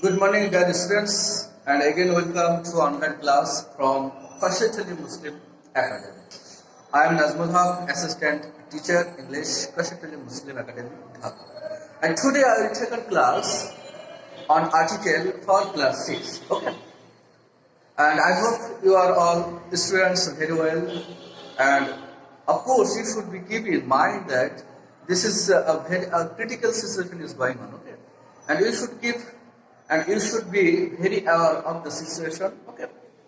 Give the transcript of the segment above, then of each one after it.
Good morning, dear students, and again welcome to online class from Kashatali Muslim Academy. I am Nazmul Haq, Assistant Teacher English, Kashatali Muslim Academy, Dhaka. And today I will take a class on article for class 6. Okay. And I hope you are all students very well. And of course, you should be keep in mind that this is a critical situation is going on. Okay. And you should be very aware of the situation, okay?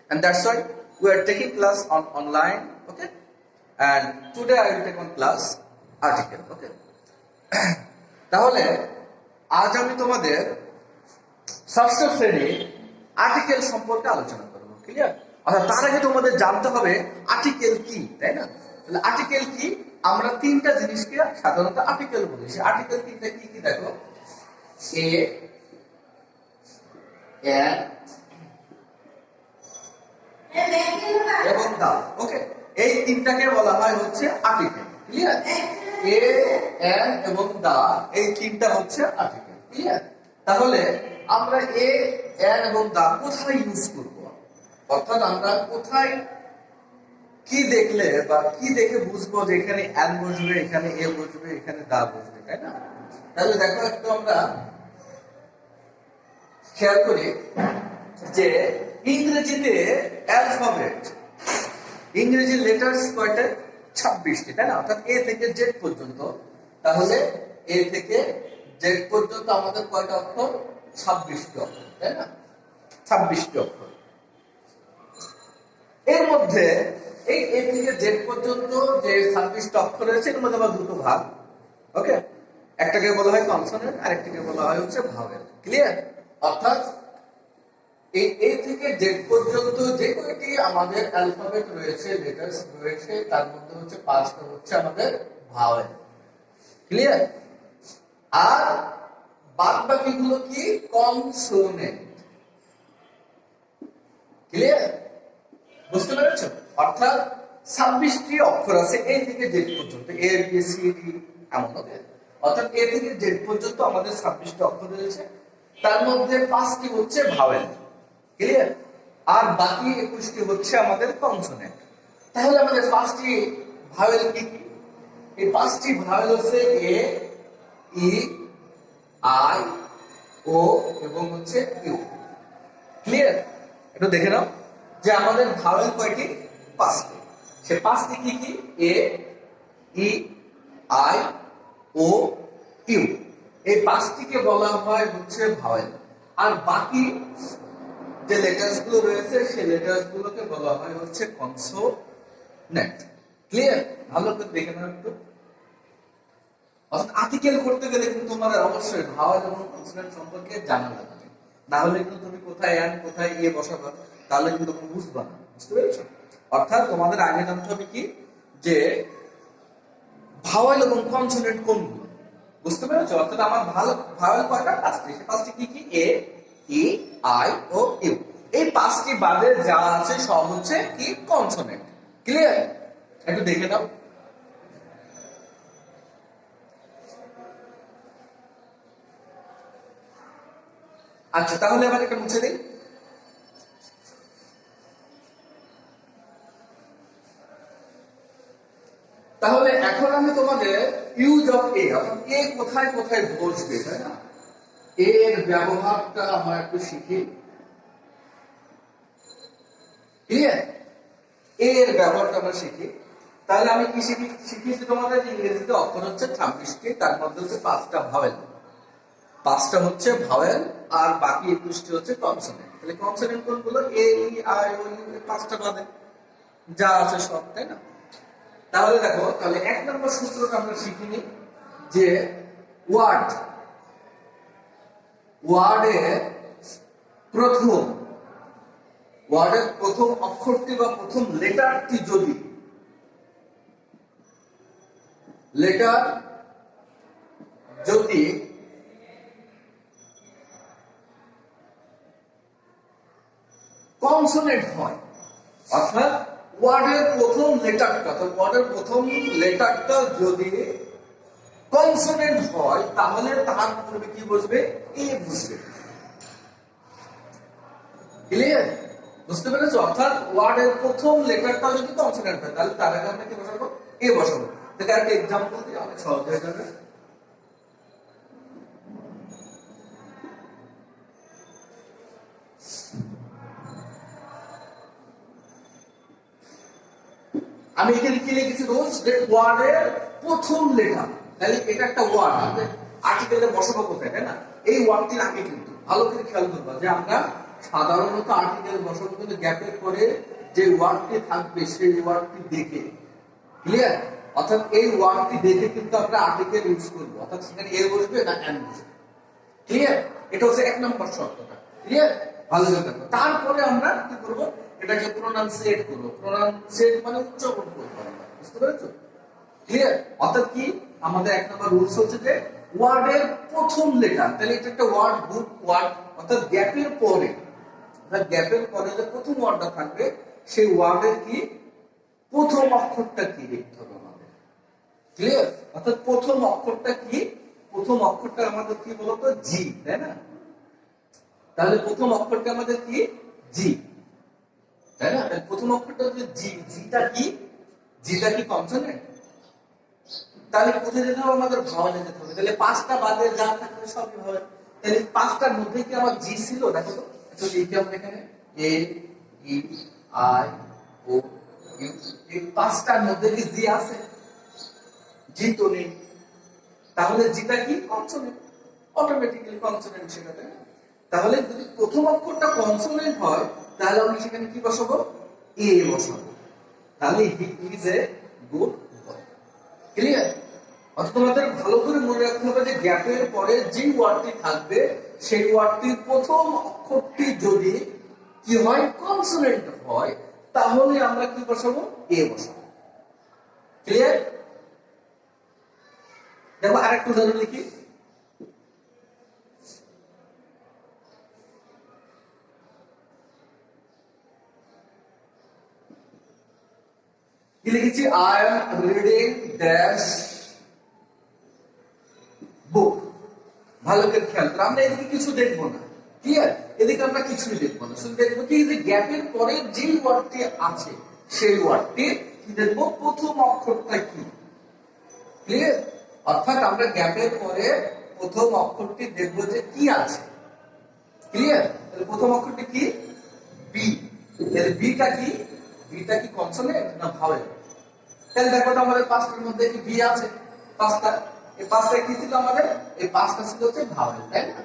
And that's why we are taking class on online, okay? And today I will take on class article, okay? তাহলে আজ আমি তোমাদের ষষ্ঠ শ্রেণীর article সম্পর্কে আলোচনা করব, clear? অর্থাৎ তার আগে তোমাদের জানতে হবে আর্টিকেল কি, তাই না? তাহলে আর্টিকেল কি? আমরা তিনটা জিনিসকে সাধারণত আর্টিকেল বলি। সেই আর্টিকেল তিনটা কি কি দেখো, এবং দা, ওকে? এই তিনটাকে বলা হয় হচ্ছে আর্টিকেল, ক্লিয়ার? এ, এন এবং দা, এই তিনটা হচ্ছে আর্টিকেল, ক্লিয়ার? তাহলে আমরা এ, এন এবং দা কোথায় ইউজ করব? অর্থাৎ আমরা কোথায় কি দেখলে বা কি দেখে বুঝবো যে এখানে এন বসবে, এখানে এ বসবে, এখানে দা বসবে, তাই না? তাহলে দেখো একটু আমরা খেয়াল করি যে ইংরেজিতে অ্যালফাবেট, ইংরেজি লেটার্স কয়টা? 26টি, তাই না? অর্থাৎ এ থেকে জেড পর্যন্ত। তাহলে এ থেকে জেড পর্যন্ত আমাদের কয়টা অক্ষর? 26টি অক্ষর, তাই না? 26টি অক্ষর। এর মধ্যে এই এ থেকে জেড পর্যন্ত যে 26টি অক্ষর রয়েছে, এর মধ্যে আবার দুটো ভাগ, ওকে? একটাকে বলা হয় কনসোনেন্ট আর একটাকে বলা হয় হচ্ছে ভাওয়েল, ক্লিয়ার? অর্থাৎ এই এ থেকে জেড পর্যন্ত যে কয়টি আমাদের অ্যালফাবেট রয়েছে, লেটার্স রয়েছে, তার মধ্যে হচ্ছে 5টা হচ্ছে আমাদের ভাওয়েল, ক্লিয়ার? আর বাদ বাকিগুলো কি? Consonant, clear? বুঝতে পেরেছো? অর্থাৎ 26টি অক্ষর আছে এ থেকে জেড পর্যন্ত, এ বি সি ডি এমন, ওকে? অর্থাৎ এ থেকে জেড পর্যন্ত আমাদের 26টি অক্ষর রয়েছে, তার মধ্যে 5টি হচ্ছে ভাওয়েল, ক্লিয়ার? আর বাকি 21টি হচ্ছে আমাদের কনসোনেন্ট। তাহলে আমাদের 5টি ভাওয়েল কি কি? এই 5টি ভাওয়েল হচ্ছে এ, ই, আই, ও এবং হচ্ছে ইউ, ক্লিয়ার? একটু দেখে নাও যে আমাদের ভাওয়েল কয়টি? 5টি। সে 5টি কি কি? এ, ই, আই, ও, ইউ। এই 5টিকে বলা হয় হচ্ছে ভাওয়েল। আর বাকি যে লেটার্স গুলো রয়েছে সেই লেটার্স গুলোকে বলা হয় হচ্ছে কনসোনেন্ট, ক্লিয়ার? ভালো করে দেখে নাও একটু। অর্থাৎ আর্টিকেল করতে গেলে কিন্তু তোমাদের অবশ্যই ভাওয়েল এবং কনসোনেন্ট সম্পর্কে জানা লাগবে, না হলে কিন্তু তুমি কোথায় এন কোথায় ইয়ে বসাবা তাহলে কিন্তু তুমি বুঝবা না, বুঝতে পেরেছো? অর্থাৎ তোমাদের আগে জানতে হবে কি যে ভাওয়েল এবং কনসোনেন্ট কোনগুলো, বুঝতে পেরেছো? অর্থাৎ আমার ভাওয়েল কয়টা? 5টি। সেই 5টি কি কি? এ, ই, আই ও ইউ। এই 5টি বাদে যা আছে সব হচ্ছে কি? Consonant, clear? একটু দেখে নাও। আচ্ছা, তাহলে এবার একটা মুছে দিই। তাহলে এখন আমি তোমাদের ইউজ অফ এ, অর্থাৎ এ কোথায় কোথায় বসবে, তাই না? এর ব্যবহারটা আমরা একটু শিখি, ক্লিয়ার? এর ব্যবহারটা আমরা শিখি। তাহলে আমি কি শিখিয়েছি তোমাদের? ইংরেজিতে অক্ষর হচ্ছে 26টি, তার মধ্যে হচ্ছে 5টা ভাওয়েল, 5টা হচ্ছে ভাওয়েল আর বাকি 21টি হচ্ছে কনসোনেন্ট। তাহলে কনসোনেন্ট কোনগুলো? এ, ই, আই ও ইউ, 5টা বাদে যা আছে সব, তাই না? তাহলে দেখো, তাহলে 1 নম্বর সূত্রটা আমরা শিখিনি যে ওয়ার্ডের প্রথম অক্ষরটি বা প্রথম লেটারটি যদি কনসোনেন্ট হয়, অর্থাৎ ওয়ার্ডের প্রথম লেটারটা যদি কনসোনেন্ট হয় তাহলে তার পূর্বে কি বসবে? এ বসবে। ক্লিয়ার? বুঝতে পেরেছো? অর্থাৎ ওয়ার্ডের প্রথম লেটারটা যদি কনসোনেন্ট হয় তাহলে তার আগে আমরা কি বসাবো? এ বসাবো। তাহলে একটা এক্সাম্পল দিই, অনেক সহজ হয়ে যাবে। আমি এখানে কি লিখেছি? রোজ যে ওয়ার্ডের প্রথম লেটার, তাহলে এটা একটা ওয়ার্ড, আমাদের আর্টিকেলে বসাবো কোথায়, তাই না? এই ওয়ার্ডটির আগে কিন্তু ভালো করে খেয়াল করবা যে আমরা সাধারণত আর্টিকেল বসাবো কিন্তু গ্যাপের পরে যে ওয়ার্ডটি থাকবে সেই ওয়ার্ডটি দেখে। ক্লিয়ার? অর্থাৎ এই ওয়ার্ডটি দেখে কিন্তু আমরা আর্টিকেল ইউজ করবো, অর্থাৎ সেখানে এ বসবে না এন বসবে। ক্লিয়ার? এটা হচ্ছে এক নম্বর শর্তটা। ক্লিয়ার? ভালো করে। তারপরে আমরা কি করবো? এটাকে প্রোনাউন্সিয়েট করবো। প্রোনাউন্সিয়েট মানে উচ্চারণ করবো আমরা। বুঝতে পেরেছো? ক্লিয়ার? অর্থাৎ কি আমাদের এক নম্বর রুলস হচ্ছে যে ওয়ার্ডের প্রথম লেটার, তাহলে এটা একটা ওয়ার্ড, গুড ওয়ার্ড, অর্থাৎ গ্যাপের পরে, অর্থাৎ গ্যাপের পরে যে প্রথম ওয়ার্ডটা থাকবে সেই ওয়ার্ডের কি প্রথম অক্ষরটা কি লিখতে হবে আমাদের। ক্লিয়ার? অর্থাৎ প্রথম অক্ষরটা কি? প্রথম অক্ষরটা আমাদের কি বলতো? জি, তাই না? তাহলে প্রথম অক্ষরটা আমাদের কি? জি, তাই না? প্রথম অক্ষরটা হচ্ছে জি। জিটা কি? জিটা কি কনসোনেন্ট? তাহলে কোথায় যেতে হবে? আমাদের ভাওয়ালে যেতে হবে। তাহলে পাঁচটা বাদে যা থাকবে সবই ভাওয়াল। তাহলে পাঁচটার মধ্যে কি আমার জি ছিল? দেখো তো, তো লিখি আমরা এখানে এ ই আই ও ইউ। এই পাঁচটার মধ্যে কি জি আছে? জি তো নেই। তাহলে জিটা কি? কনসোনেন্ট, অটোমেটিক্যালি কনসোনেন্ট সেটা, তাই না? তাহলে যদি প্রথম অক্ষরটা কনসোনেন্ট হয় তাহলে আমি সেখানে কি বসাবো? এ বসাবো। তাহলে he is a good boy. Clear? অর্থাৎ তোমাদের ভালো করে মনে রাখতে হবে যে গ্যাপের পরে যে ওয়ার্ডটি থাকবে সেই ওয়ার্ডটির প্রথম অক্ষরটি যদি কি হয়? কনসোনেন্ট হয়, তাহলে আমরা কি বসাবো? এ বসাবো। ক্লিয়ার? দেখো আরেকটা উদাহরণ লিখি। কি লিখেছি? আই এম রিডিং ড্যাশ বুক। ভালো করে খেয়াল করো, আমরা এদিকে কিছু দেখবো না। ক্লিয়ার? এদিকে আমরা কিছুই দেখবো না, শুধু দেখবো কি যে গ্যাপের পরে যে ওয়ার্ডটি আছে সেই ওয়ার্ডটি কি দেখবো? প্রথম অক্ষরটা কি। ক্লিয়ার? অর্থাৎ আমরা গ্যাপের পরে প্রথম অক্ষরটি দেখবো যে কি আছে। ক্লিয়ার? তাহলে প্রথম অক্ষরটি কি? বি। তাহলে বিটা কি? বিটা কি কনসোনেন্ট না ভাওয়েল? তাহলে দেখো তো আমাদের পাঁচটার মধ্যে কি বি আছে? পাঁচটা। এই পাঁচটা কি ছিল আমাদের? এই পাঁচটা ছিল হচ্ছে ভাওয়েল, তাই না?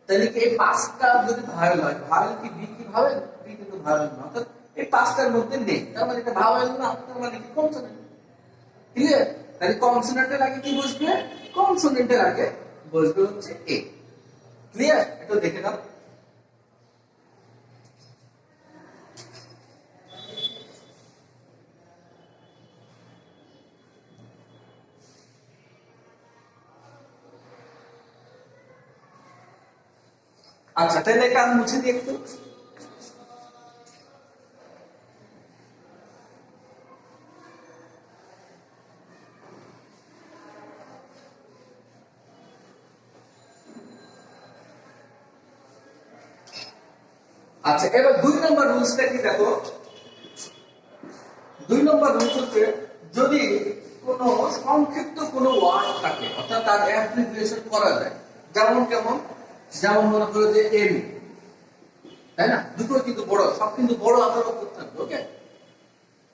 তাহলে কি এই পাঁচটা যদি ভাওয়েল হয়, ভাওয়েল কি বি কি ভাওয়েল? বি কিন্তু ভাওয়েল না, অর্থাৎ এই পাঁচটার মধ্যে নেই, তার মানে এটা ভাওয়েল না, তার মানে কি কনসোনেন্ট। ক্লিয়ার? তাহলে কনসোনেন্টের আগে কি বসবে? কনসোনেন্টের আগে বসবে হচ্ছে এ। ক্লিয়ার? এটা দেখে নাও। আচ্ছা, তাহলে এটা আমি মুছে দিই একটু। আচ্ছা, এবার দুই নম্বর রুলসটা কি দেখো। দুই নম্বর রুলস হচ্ছে যদি কোনো সংক্ষিপ্ত কোনো ওয়ার্ড থাকে, অর্থাৎ তার অ্যাপ্লিকেশন করা যায়, যেমন কেমন? যেমন মনে করো যে এম, তাই না? দুটো কিন্তু বড়, সব কিন্তু বড় আকার অক্ষর থাকবে। ওকে?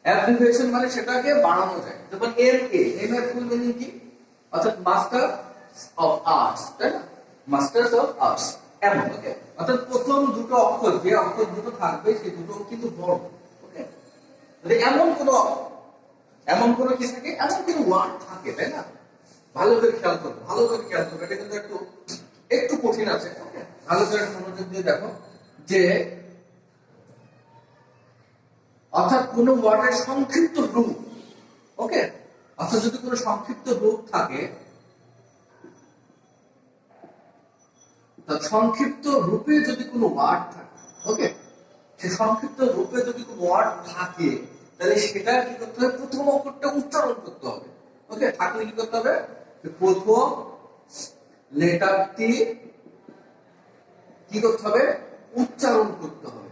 অ্যাপ্লিকেশন মানে সেটাকে বাড়ানো যায়। যেমন এম এ, এম এর ফুল মিনিং কি? অর্থাৎ মাস্টার অফ আর্টস, তাই না? মাস্টার্স অফ আর্টস এমন। ওকে? অর্থাৎ প্রথম দুটো অক্ষর, যে অক্ষর দুটো থাকবে সেই দুটো কিন্তু বড়। ওকে? এমন কোন কি থাকে? এমন কোন ওয়ার্ড থাকে, তাই না? ভালো করে খেয়াল করো, ভালো করে খেয়াল করো, এটা কিন্তু একটু একটু কঠিন আছে। ওকে? ভালো করে মনোযোগ দিয়ে দেখো যে অর্থাৎ কোন ওয়ার্ডের সংক্ষিপ্ত রূপ। ওকে? অর্থাৎ যদি কোনো সংক্ষিপ্ত রূপ থাকে, সংক্ষিপ্ত রূপে যদি কোনো ওয়ার্ড থাকে, ওকে, সে সংক্ষিপ্ত রূপে যদি কোনো ওয়ার্ড থাকে তাহলে সেটা কি করতে হবে? প্রথম অক্ষরটা উচ্চারণ করতে হবে। ওকে? থাকলে কি করতে হবে? প্রথম লেটারটি কি করতে হবে? উচ্চারণ করতে হবে।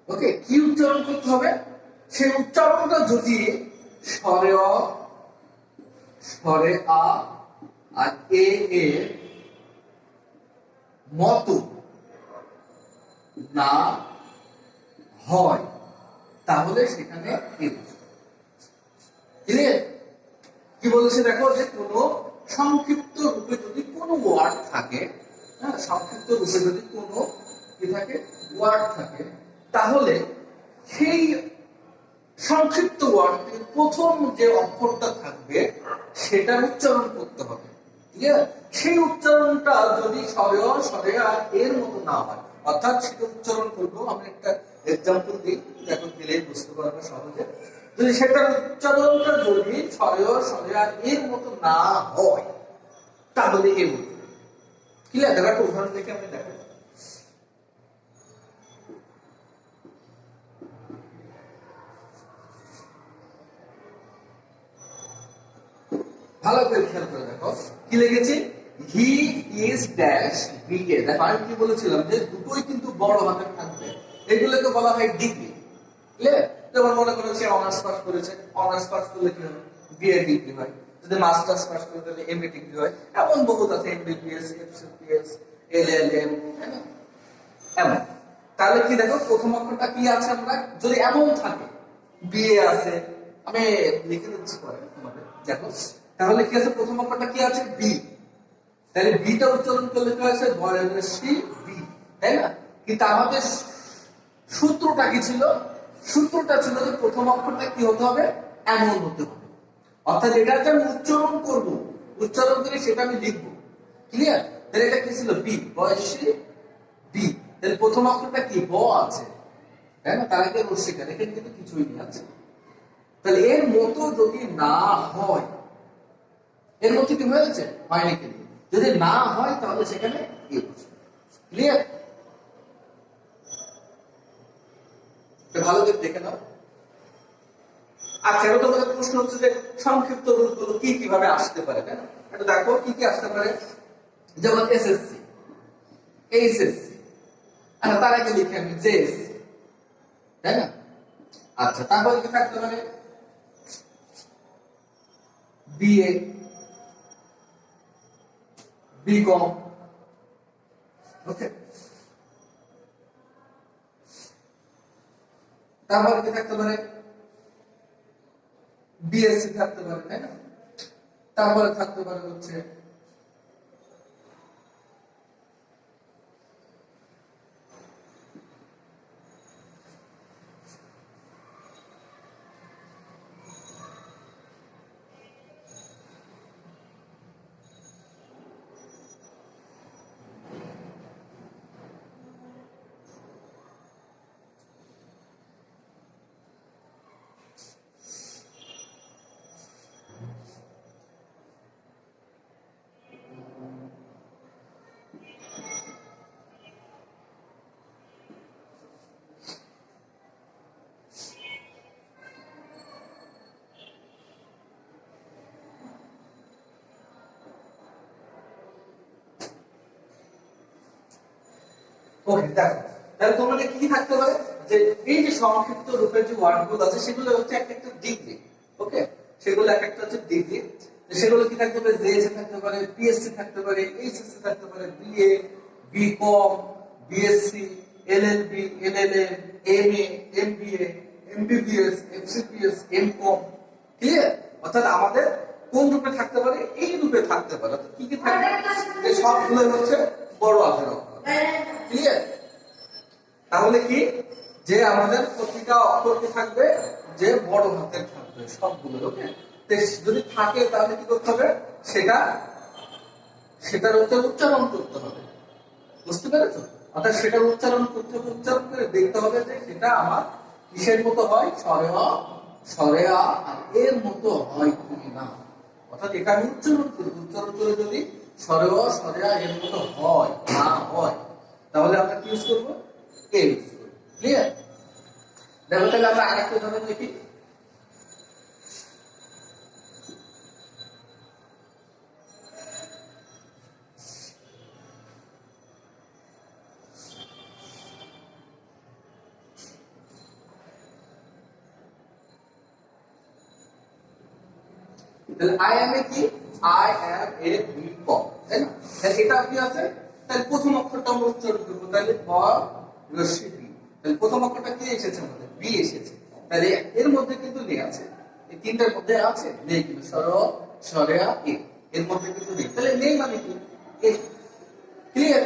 ওকে, কি উচ্চারণ করতে হবে? সেই উচ্চারণটা যদি স্বরে অ, স্বরে আ আর এ এর মতো না হয় তাহলে সেখানে ক্লিয়ার? কি বলেছে দেখো, যে কোনো সংক্ষিপ্ত রূপে যদি কোনো ওয়ার্ড থাকে, হ্যাঁ, সংক্ষিপ্ত রূপে যদি কোনো কি থাকে, ওয়ার্ড থাকে, তাহলে সেই সংক্ষিপ্ত ওয়ার্ডটির প্রথম যে অক্ষরটা থাকবে সেটার উচ্চারণ করতে হবে। ক্লিয়ার? সেই উচ্চারণটা যদি স্বরে অ, স্বরে আ এর মতো না হয়, অর্থাৎ সেটা উচ্চারণ করবো, আমি একটা এক্সাম্পল দিই, দেখো দিলেই বুঝতে পারবে সহজে। যদি সেটার উচ্চারণটা যদি স্বরে অ, স্বরে আ এর মতো না হয় তাহলে এ বলতে। ক্লিয়ার? দেখো একটা উদাহরণ দেখে আমি দেখাই। ভালো করে খেয়াল করে দেখো কি লিখেছি, হি ইজ ড্যাশ বিএ। দেখো আমি কি বলেছিলাম যে দুটোই কিন্তু বড় হাতের থাকবে, এগুলোকে বলা হয় ডিগ্রি। ক্লিয়ার? যেমন মনে করো সে অনার্স পাস করেছে, অনার্স পাস করলে কি হবে, বিএ ডিগ্রি হয়। যদি মাস্টার্স পাস করে তাহলে এমএ ডিগ্রি হয়। এমন বহুত আছে, এমবিবিএস, এফসিপিএস, এলএলএম, তাই না? এমন। তাহলে কি দেখো প্রথম অক্ষরটা কি আছে, আমরা যদি এমন থাকে বিএ আছে, আমি লিখে দিচ্ছি পরে তোমাদের দেখো। তাহলে কি আছে, প্রথম অক্ষরটা কি আছে, বি। তাহলে বিটা উচ্চারণ করলে কি আছে, সি বি, তাই না? কিন্তু আমাদের সূত্রটা কি ছিল? সূত্রটা ছিল যে প্রথম অক্ষরটা কি হতে হবে, এমন হতে হবে। অর্থাৎ এটা যে আমি উচ্চারণ করব, উচ্চারণ করে সেটা আমি লিখবো। ক্লিয়ার? তাহলে এটা কি ছিল, বি, বয়সী বি। তাহলে প্রথম অক্ষরটা কি, ব আছে, তাই না? তার আগে রস্যিকার, এখানে কিন্তু কিছুই নেই আছে। তাহলে এর মতো যদি না হয়, এর মধ্যে কি হয়েছে, হয়নি, কিন্তু যদি না হয় তাহলে সেখানে ক্লিয়ার? ভালো করে দেখে নাও। আচ্ছা, এবার তোমাদের প্রশ্ন হচ্ছে যে সংক্ষিপ্ত রূপগুলো কি কিভাবে আসতে পারে, তাই না? এটা দেখো কি কি আসতে পারে। যেমন এসএসসি, এইচএসসি, আচ্ছা তার আগে লিখে আমি জেএসসি, তাই না? আচ্ছা, তারপরে কি থাকতে পারে, বিএ, বিকম, ওকে। তারপরে কি থাকতে পারে, বিএসসি থাকতে পারে, তাই না? তারপরে থাকতে পারে হচ্ছে ওকে। দেখো তাহলে তোমাদের কি থাকতে পারে, যে এই যে সংক্ষিপ্ত রূপের যে ওয়ার্ডগুলো আছে সেগুলো হচ্ছে এক একটা ডিগ্রি। ওকে, সেগুলো এক একটা হচ্ছে ডিগ্রি। সেগুলো কি থাকতে পারে, জেএসসি থাকতে পারে, পিএসসি থাকতে পারে, এইচএসসি থাকতে পারে, BA, BCom, BSc, LLB, LLM, MA, MBA, MBBS, FCPS, MCom. Clear? অর্থাৎ আমাদের কোন রূপে থাকতে পারে, এই রূপে থাকতে পারে। অর্থাৎ কি কি থাকবে, এই সবগুলো হচ্ছে বড় হাতের অক্ষর। ক্লিয়ার? তাহলে কি, যে আমাদের প্রতিটা অক্ষর কি থাকবে, যে বড় হাতের থাকবে সবগুলো। ওকে, যদি থাকে তাহলে কি করতে হবে, সেটা সেটার হচ্ছে উচ্চারণ করতে হবে। বুঝতে পেরেছো? অর্থাৎ সেটার উচ্চারণ করতে হবে, উচ্চারণ করে দেখতে হবে যে সেটা আমার কিসের মতো হয়, স্বরে অ, স্বরে আ আর এর মতো হয় কি না। অর্থাৎ এটা আমি উচ্চারণ করবো, উচ্চারণ করে যদি স্বরে অ, স্বরে আ এর মতো হয় না হয় তাহলে আমরা কি ইউজ করবো, এ ইউজ করবো। ক্লিয়ার? দেখো তাহলে আমরা আরেকটা উদাহরণ দেখি। তাহলে আই এম এ কি আই এম এ বি কম, তাই না? তাহলে এটা কি আছে, তাহলে প্রথম অক্ষরটা আমরা উচ্চারণ করবো, তাহলে ব রস্যি বি। তাহলে প্রথম অক্ষরটা কি এসেছে আমাদের, বি এসেছে। তাহলে এর মধ্যে কিন্তু নেই আছে, এই তিনটার মধ্যে আছে নেই কিন্তু সর সরেয়া এ, এর মধ্যে কিন্তু নেই। তাহলে নেই মানে কি এ, ক্লিয়ার?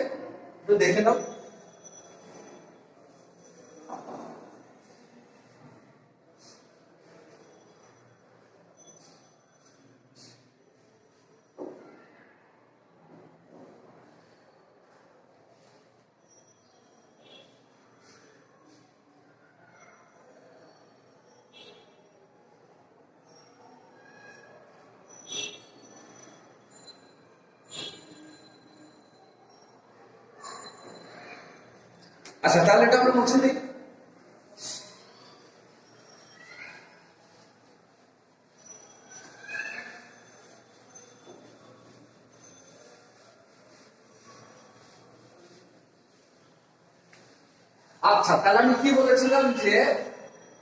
তো দেখে নাও। আচ্ছা, তাহলে এটা আমরা মুছে দিই। আচ্ছা, তাহলে আমি কি বলেছিলাম যে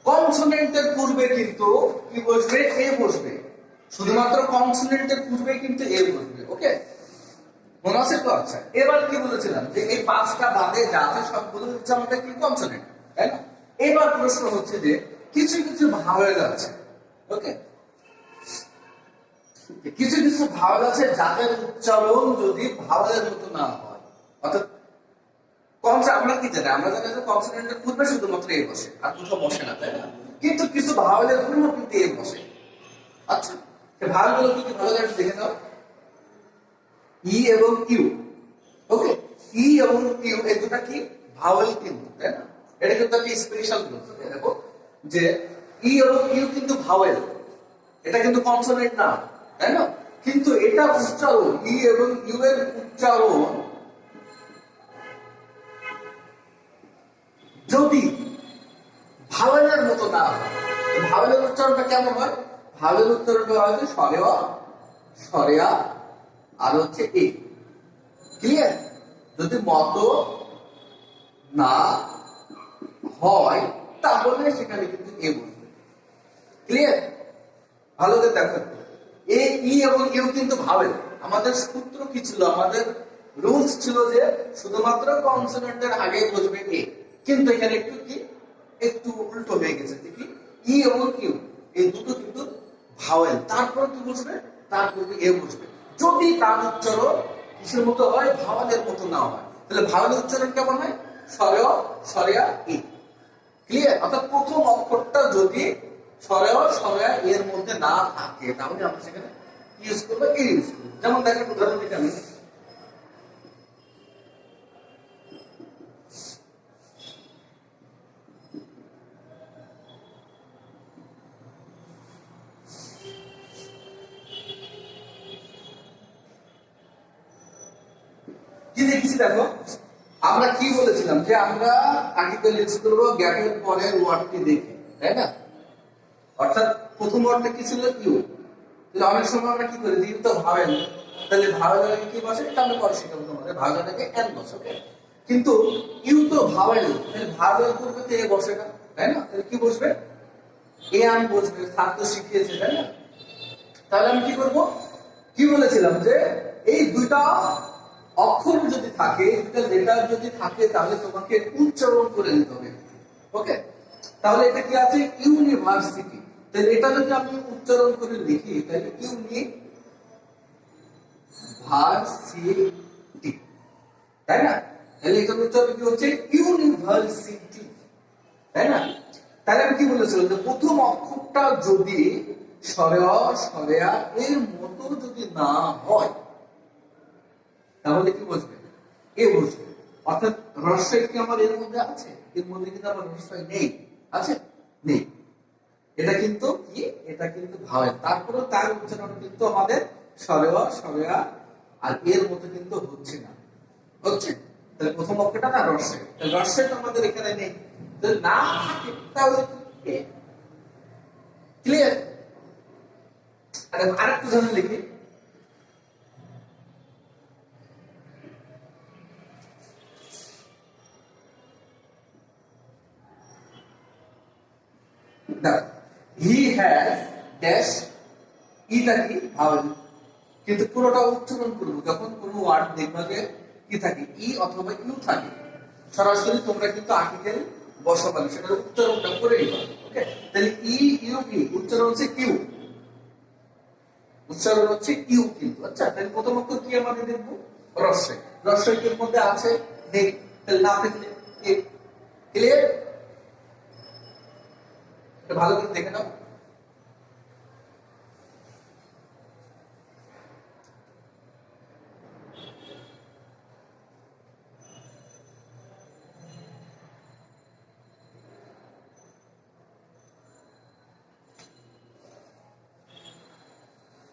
কনসোনেন্টের পূর্বে কিন্তু কি বসবে, এ বসবে। শুধুমাত্র কনসোনেন্টের পূর্বে কিন্তু এ বসবে। ওকে, মনে আছে তো? আচ্ছা, এবার কি বলেছিলাম যে এই পাঁচটা বাদে যা আছে সবগুলো হচ্ছে আমাদের কি কনসোনেন্ট, তাই না? এবার প্রশ্ন হচ্ছে যে কিছু কিছু ভাওয়েল আছে। ওকে, কিছু কিছু ভাওয়েল আছে যাদের উচ্চারণ যদি ভাওয়েলের মতো না হয়, অর্থাৎ আমরা কি জানি, আমরা জানি যে কনসোনেন্টের পূর্বে শুধুমাত্র এ বসে, আর কোথাও বসে না, তাই না? কিন্তু কিছু ভাওয়েলের পূর্বে কিন্তু এ বসে। আচ্ছা, ভাওয়েলগুলো কি ভালো করে দেখে নাও। ই এবং ইউ। ওকে, ই এবং ইউ এই দুটো কি ভাওয়েল কিন্তু, তাই না? এটা কিন্তু একটা স্পেশাল গ্রুপ। দেখো যে ই এবং ইউ কিন্তু ভাওয়েল, এটা কিন্তু কনসোনেন্ট না, তাই না? কিন্তু এটা উচ্চারণ, ই এবং ইউ এর উচ্চারণ যদি ভাওয়েলের মতো না হয়, ভাওয়েলের উচ্চারণটা কেমন হয়? ভাওয়েলের উচ্চারণটা হয় সরেয়া, সরেয়া আর হচ্ছে এ। ক্লিয়ার? যদি মতো না হয় তাহলে সেখানে কিন্তু এ বসবে। ক্লিয়ার? ভালো করে দেখো, এ ই এবং ইউ কিন্তু ভাওয়েল। আমাদের সূত্র কি ছিল, আমাদের রুলস ছিল যে শুধুমাত্র কনসোনেন্টের আগে বসবে এ, কিন্তু এখানে একটু কি একটু উল্টো হয়ে গেছে। কি ই এবং ইউ এই দুটো কিন্তু ভাওয়েল, তারপর কি বসবে, তারপর এ বসবে। যদি তার উচ্চারণ কিসের মতো হয়, ভাওয়েলের মতো না হয়, তাহলে ভাওয়েলের উচ্চারণ কেমন হয়? সরেয়া, সরেয়া ই। ক্লিয়ার? অর্থাৎ প্রথম অক্ষরটা যদি সরেয়া, সরেয়া এর মধ্যে না থাকে তাহলে আমরা সেখানে ইউজ করবো এ ইউজ করবো। যেমন দেখেন উদাহরণ দিতে আমি কি দেখেছি। দেখো আমরা কি বলেছিলাম যে আমরা আর্টিকেল ইউজ করবো গ্যাপের পরের ওয়ার্ডটি দেখে, তাই না? অর্থাৎ প্রথম ওয়ার্ডটা কি ছিল, ইউ। তাহলে অনেক সময় আমরা কি করি, ইউ তো ভাওয়েল, তাহলে ভাওয়েলের আগে কি বসে এটা আমরা পরে শিখাবো তোমাদের, ভাওয়েলের আগে এন বসে। ওকে, কিন্তু ইউ তো ভাওয়েল, তাহলে ভাওয়েল পূর্বে তো এ বসে না, তাই না? তাহলে কি বসবে, এ আন বসবে। স্যার তো শিখিয়েছে, তাই না? তাহলে আমি কি করব, কি বলেছিলাম যে এই দুইটা অক্ষর যদি থাকে, দুটো লেটার যদি থাকে, তাহলে তোমাকে উচ্চারণ করে নিতে হবে। ওকে, তাহলে এটা কি আছে, ইউনিভার্সিটি। তাহলে এটা যদি আমি উচ্চারণ করে লিখি, তাহলে ইউনিভার্সিটি, তাই না? তাহলে এটা উচ্চারণ কি হচ্ছে, ইউনিভার্সিটি, তাই না? তাহলে আমি কি বলেছিলাম যে প্রথম অক্ষরটা যদি সরেয়া, সরেয়া এর মতো যদি না হয় তাহলে কি বসবে, এ বসবে। অর্থাৎ রস্বই কি আমার এর মধ্যে আছে? এর মধ্যে কিন্তু আমার রস্বই নেই, আছে? নেই। এটা কিন্তু কি, এটা কিন্তু ভাওয়েল, তারপরে তার উচ্চারণ কিন্তু আমাদের সরেয়া, সরেয়া আর এর মতো কিন্তু হচ্ছে না, হচ্ছে। তাহলে প্রথম অক্ষরটা না রস্বই, তাহলে রস্বইটা আমাদের এখানে নেই, যদি না থাকে তাহলে ক্লিয়ার? আরেকটা উদাহরণ লিখি। He has dash ইটা কি ভাওয়েল, কিন্তু পুরোটা উচ্চারণ করবো যখন কোনো ওয়ার্ড দেখবা যে কি থাকে ই অথবা ইউ থাকে, সরাসরি তোমরা কিন্তু আর্টিকেল বসাবা, সেটা উচ্চারণটা করে নিবা। ওকে, তাহলে ই ইউ ই উচ্চারণ হচ্ছে কিউ, উচ্চারণ হচ্ছে ইউ কিন্তু। আচ্ছা, তাহলে প্রথমত কি আমাদের দেখবো রস্যই, রস্যই এর মধ্যে আছে নেই, তাহলে না থাকলে ক্লিয়ার, ভালো করে দেখে নাও।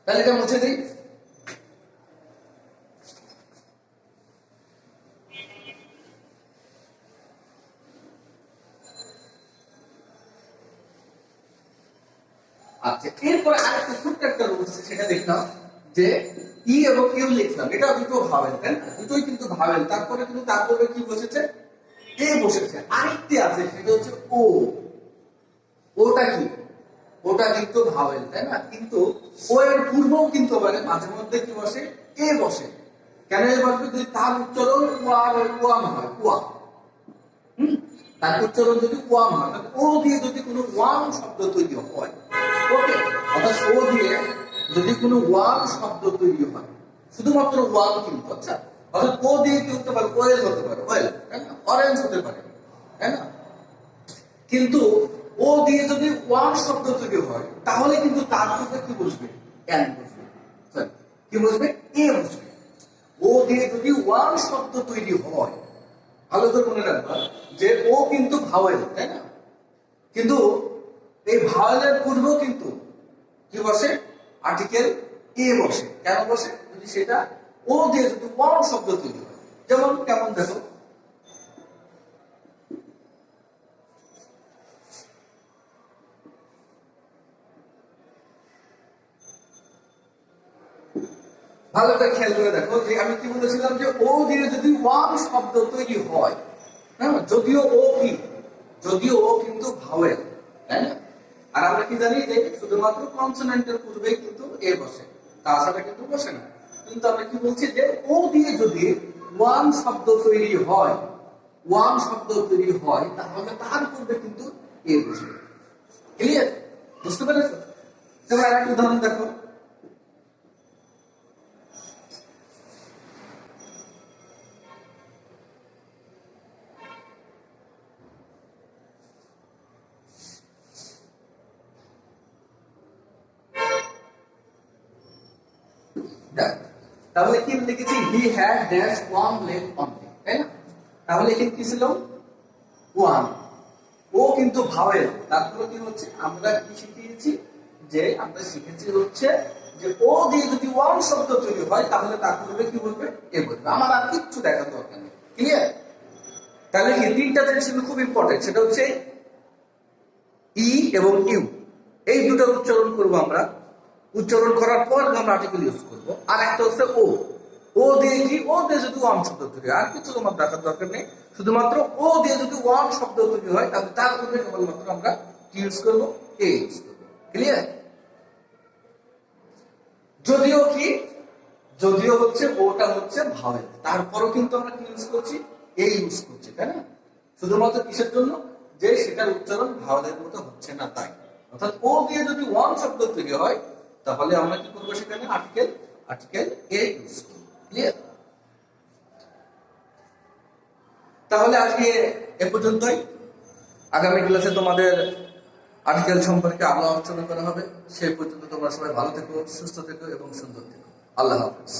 তাহলে এটা মুছে দিই। আচ্ছা, এরপরে আরেকটা ছোট্ট একটা রুল আছে, সেটা দেখলাম যে ই এবং ইউ লিখলাম, এটা দুটো ভাওয়েল, তাই না? দুটোই কিন্তু ভাওয়েল, তারপরে কিন্তু তারপরে কি বসেছে এ বসেছে, আরেকটি আছে সেটা হচ্ছে ও। ওটা কি? ওটা কিন্তু ভাওয়েল, তাই না? কিন্তু ও এর পূর্বও কিন্তু মানে মাঝে মধ্যে কি বসে এ বসে। কেন এ বসবে? যদি তার উচ্চারণ ওয়াম হয়, ওয়া, তার উচ্চারণ যদি ওয়াম হয়, ও দিয়ে যদি কোনো ওয়াম শব্দ তৈরি হয়, ওকে, অর্থাৎ ও দিয়ে যদি কোনো ওয়াম শব্দ তৈরি হয়, শুধুমাত্র ওয়াম কিন্তু, আচ্ছা, অর্থাৎ ও দিয়ে কি হতে পারে? ওয়েল হতে পারে, ওয়েল, তাই না? অরেঞ্জ হতে পারে, তাই না? কিন্তু ও দিয়ে যদি ওয়ান শব্দ তৈরি হয়, তাহলে কিন্তু তার মধ্যে কি বসবে? এন বসবে, কি বসবে? এ বসবে। ও দিয়ে যদি ওয়ান শব্দ তৈরি হয়, ভালো করে মনে রাখবা যে ও কিন্তু ভাওয়েল, তাই না? কিন্তু এই ভাওয়েলের পূর্বেও কিন্তু কি বসে? আর্টিকেল এ বসে। কেন বসে? যদি সেটা ও দিয়ে যদি ওয়ান শব্দ তৈরি হয়। যেমন কেমন দেখো, ভালো করে খেয়াল করে দেখো যে আমি কি বলেছিলাম যে ও দিয়ে যদি ওয়ান শব্দ তৈরি হয়, হ্যাঁ, যদিও ও কি, যদিও ও কিন্তু ভাওয়েল, তাই না? আর আমরা কি জানি যে শুধুমাত্র কনসোনেন্টের পূর্বেই কিন্তু এ বসে, তাছাড়া কিন্তু বসে না। কিন্তু আমরা কি বলছি যে ও দিয়ে যদি ওয়ান শব্দ তৈরি হয়, ওয়ান শব্দ তৈরি হয়, তাহলে তার পূর্বে কিন্তু এ বসবে। ক্লিয়ার? বুঝতে পেরেছো? এবার আরেকটা উদাহরণ দেখো, তাহলে কি লিখেছি? He had dash one leg only, তাই না? তাহলে এখানে কি ছিল? ওয়ান। ও কিন্তু ভাওয়েল, তারপরে কি হচ্ছে? আমরা কি শিখিয়েছি? যে আমরা শিখেছি হচ্ছে যে ও দিয়ে যদি ওয়ান শব্দ তৈরি হয়, তাহলে তার পূর্বে কি বলবে? এ বলবে। আমার আর কিচ্ছু দেখার দরকার নেই। ক্লিয়ার? তাহলে কি তিনটা জিনিস কিন্তু খুব ইম্পর্টেন্ট, সেটা হচ্ছে ই এবং ইউ, এই দুটো উচ্চারণ করবো আমরা। উচ্চারণ করার পর আমরা আর্টিকেল ইউজ করবো। আর একটা হচ্ছে ও, ও দিয়ে কি? ও দিয়ে যদি ওয়ান শব্দ তৈরি হয়, আর কিছু তোমার দেখার দরকার নেই, শুধুমাত্র ও দিয়ে যদি ওয়ান শব্দ তৈরি হয়, তাহলে তার উপরে কেবলমাত্র আমরা কি ইউজ করবো? এ ইউজ করবো। ক্লিয়ার? যদিও কি, যদিও হচ্ছে ওটা হচ্ছে ভাওয়েল, তারপরও কিন্তু আমরা কি ইউজ করছি? এ ইউজ করছি, তাই না? শুধুমাত্র কিসের জন্য? যে সেটার উচ্চারণ ভাওয়েলের মতো হচ্ছে না, তাই। অর্থাৎ ও দিয়ে যদি ওয়ান শব্দ তৈরি হয়, তাহলে আমরা কি করবো? সেখানে আর্টিকেল এ ইউজ করবো। ক্লিয়ার? তাহলে আজকে এ পর্যন্তই। আগামী ক্লাসে তোমাদের আর্টিকেল সম্পর্কে আরো আলোচনা করা হবে। সেই পর্যন্ত তোমরা সবাই ভালো থেকো, সুস্থ থেকো এবং সুন্দর থেকো। আল্লাহ হাফেজ।